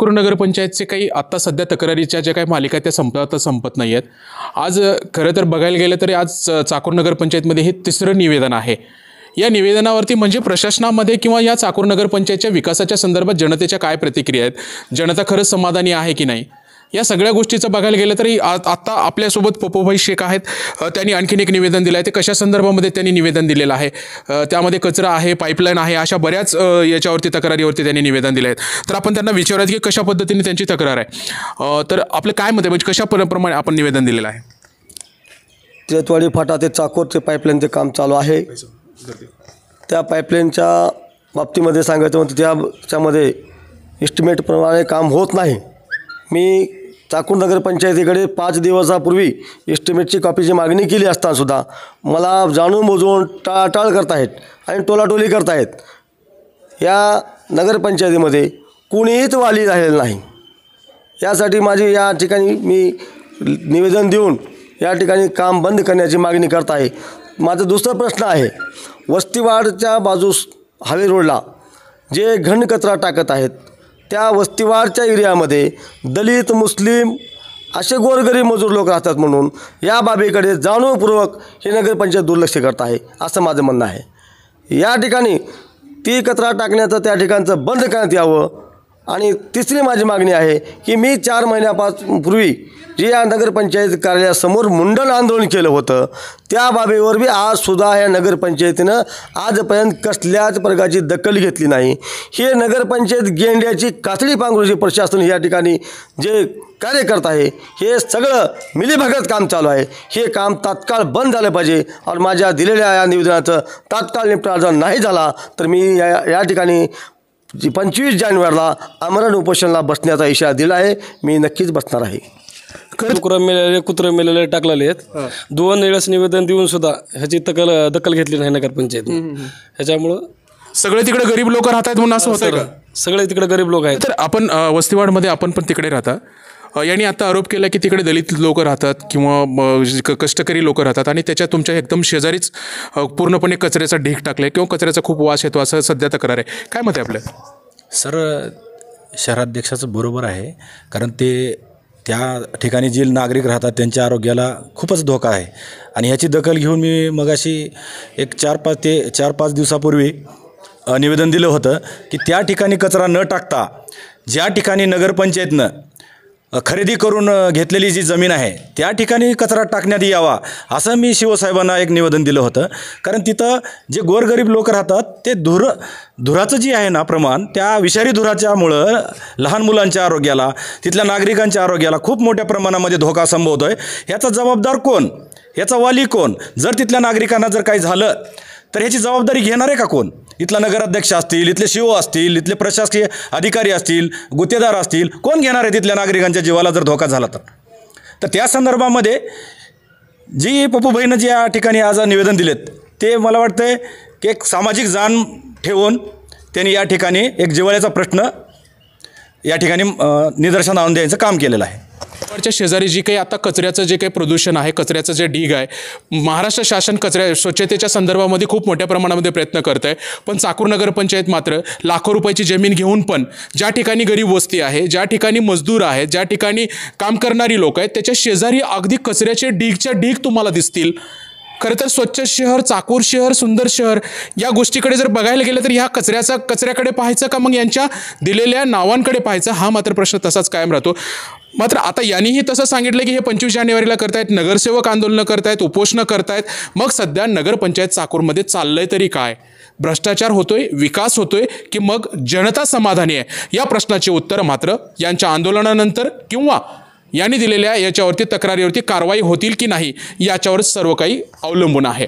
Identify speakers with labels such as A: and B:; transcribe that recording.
A: चाकूर नगरपंचायतचे काही आत्ता सध्या तक्रारीच्या ज्या काही मालिका त्या संपत नाही आहेत. आज खरं तर बघायला गेलं तरी आज चाकूर नगरपंचायतमध्ये हे तिसरं निवेदन आहे. या निवेदनावरती म्हणजे प्रशासनामध्ये किंवा या चाकूर नगरपंचायतच्या विकासाच्या संदर्भात जनतेच्या काय प्रतिक्रिया आहेत, जनता खरंच समाधानी आहे की नाही, या सगळ्या गोष्टीचं बघायला गेलं तरी आत्ता आपल्यासोबत पपोभाई शेख आहेत. त्यांनी आणखीन एक निवेदन दिलं आहे. ते कशा संदर्भामध्ये त्यांनी निवेदन दिलेलं आहे, त्यामध्ये कचरा आहे, पाईपलाईन आहे, अशा बऱ्याच याच्यावरती तक्रारीवरती त्यांनी निवेदन दिलं आहे. तर आपण त्यांना विचारूयात की कशा पद्धतीने त्यांची तक्रार आहे. तर आपलं काय मत आहे, म्हणजे कशा प्रमाणे आपण निवेदन दिलेलं आहे?
B: तिरतवाडी फाटा ते चाकूरचे पाईपलाईनचे काम चालू आहे. त्या पाईपलाईनच्या बाबतीमध्ये सांगायचं म्हणजे त्याच्यामध्ये एस्टिमेटप्रमाणे काम होत नाही. मी चाकूर नगरपंचायतीकडे 5 दिवसापूर्वी एस्टिमेटची कॉपीची मागणी केली असतानासुद्धा मला जाणून बुजवून टाळाटाळ करतायत आणि टोलाटोली करतायत. या नगरपंचायतीमध्ये कुणीच वाली राहिलेलं नाही. यासाठी माझी या ठिकाणी मी निवेदन देऊन या ठिकाणी काम बंद करण्याची मागणी करत आहे. माझा दुसरा प्रश्न आहे, वस्तीवाडच्या बाजूस हावे रोडला जे घनकचरा टाकत आहेत त्या वस्तीवाडच्या एरियामध्ये दलित, मुस्लिम असे गोरगरीब मजूर लोक राहतात, म्हणून या बाबीकडे जाणीवपूर्वक हे नगरपंचायत दुर्लक्ष करत आहे असं माझं म्हणणं आहे. या ठिकाणी ती कचरा टाकण्याचं त्या ठिकाणचं बंद करण्यात यावं. आणि तिसरी माझी मागणी आहे की मी 4 महिन्यापूर्वी जे या नगरपंचायत कार्यालयासमोर मुंडन आंदोलन केलं होतं त्या बाबीवर बी आजसुद्धा या नगरपंचायतीनं आजपर्यंत कसल्याच प्रकारची दखल घेतली नाही. हे नगरपंचायत गेंड्याची कातडी पांघरूची प्रशासन या ठिकाणी जे कार्य करत आहे हे सगळं मिलीभगत काम चालू आहे. हे काम तात्काळ बंद झालं पाहिजे. आणि माझ्या दिलेल्या या निवेदनाचं तात्काळ निपटारा जर नाही झाला तर मी या ठिकाणी 25 जानेवारीला आमरण उपोषणाला बसण्याचा इशारा दिला आहे. मी नक्कीच बसणार आहे.
C: कुत्रे मेलेले टाकलेले आहेत. 2 वेळेस निवेदन देऊन सुद्धा ह्याची दखल घेतली नाही नगरपंचायत. ह्याच्यामुळं
A: सगळे तिकडे गरीब लोक राहतात म्हणून असं होतं का?
C: सगळे तिकडे गरीब लोक आहेत.
A: तर आपण वस्तीवाडमध्ये आपण पण तिकडे राहता. यांनी आता आरोप केला की तिकडे दलित लोक राहतात किंवा कष्टकरी लोक राहतात आणि त्याच्या तुमच्या एकदम शेजारीच पूर्णपणे कचऱ्याचा ढीग टाकला आहे किंवा कचऱ्याचा खूप वास येतो असं सध्या तक्रार आहे. काय मत आहे आपलं?
D: सर, शहराध्यक्षाचं बरोबर आहे, कारण ते त्या ठिकाणी जे नागरिक राहतात त्यांच्या आरोग्याला खूपच धोका आहे. आणि ह्याची दखल घेऊन मी मगाशी एक 4-5 दिवसापूर्वी निवेदन दिलं होतं की त्या ठिकाणी कचरा न टाकता ज्या ठिकाणी नगरपंचायतनं खरेदी करून घेतलेली जी जमीन आहे त्या ठिकाणी कचरा टाकण्यात यावा असं मी शिवसाहेबांना एक निवेदन दिलं होतं. कारण तिथं जे गोरगरीब लोक राहतात ते धुराचं जे आहे ना प्रमाण, त्या विषारी धुराच्यामुळं लहान मुलांच्या आरोग्याला, तिथल्या नागरिकांच्या आरोग्याला खूप मोठ्या प्रमाणामध्ये धोका संभवतो आहे. ह्याचा जबाबदार कोण? ह्याचा वाली कोण? जर तिथल्या नागरिकांना जर काही झालं तर ह्याची जबाबदारी घेणार आहे का कोण? इथला नगराध्यक्ष असतील, इथले शिओ असतील, इथले प्रशासकीय अधिकारी असतील, गुत्तेदार असतील, कोण घेणार आहे तिथल्या नागरिकांच्या जीवाला जर धोका झाला तर त्या संदर्भामध्ये जी पप्पूभाईनं जे या ठिकाणी आज निवेदन दिलेत ते मला वाटतं की एक सामाजिक जाण ठेवून त्यांनी या ठिकाणी एक जिव्हाळ्याचा प्रश्न या ठिकाणी निदर्शन आणून द्यायचं काम केलेलं आहे.
A: शेजारी जी काही आता कचऱ्याचं जे काही प्रदूषण आहे, कचऱ्याचं जे ढीग आहे, महाराष्ट्र शासन स्वच्छतेच्या संदर्भामध्ये खूप मोठ्या प्रमाणामध्ये प्रयत्न करत आहे. पण चाकूर नगरपंचायत मात्र लाखो रुपयाची जमीन घेऊन पण ज्या ठिकाणी गरीब वस्ती आहे, ज्या ठिकाणी मजदूर आहेत, ज्या ठिकाणी काम करणारी लोक आहेत त्याच्या शेजारी अगदी कचऱ्याचे ढीग तुम्हाला दिसतील. खरं तर स्वच्छ शहर, चाकूर शहर, सुंदर शहर या गोष्टीकडे जर बघायला गेलं तर ह्या कचऱ्याकडे पाहायचं का मग यांच्या दिलेल्या नावांकडे पाहायचं, हा मात्र प्रश्न तसाच कायम राहतो. मात्र आता यांनीही तसं सांगितलं की हे 25 जानेवारीला करतायत, नगरसेवक आंदोलनं करतायत, उपोषणं करतायत. मग सध्या नगरपंचायत चाकूरमध्ये चाललंय तरी काय? भ्रष्टाचार होतोय, विकास होतोय की मग जनता समाधानी आहे? या प्रश्नाचे उत्तर मात्र यांच्या आंदोलनानंतर किंवा यांनी दिलेल्या याच्यावरती तक्रारीवरती कारवाई होतील की नाही याच्यावर सर्व काही अवलंबून आहे.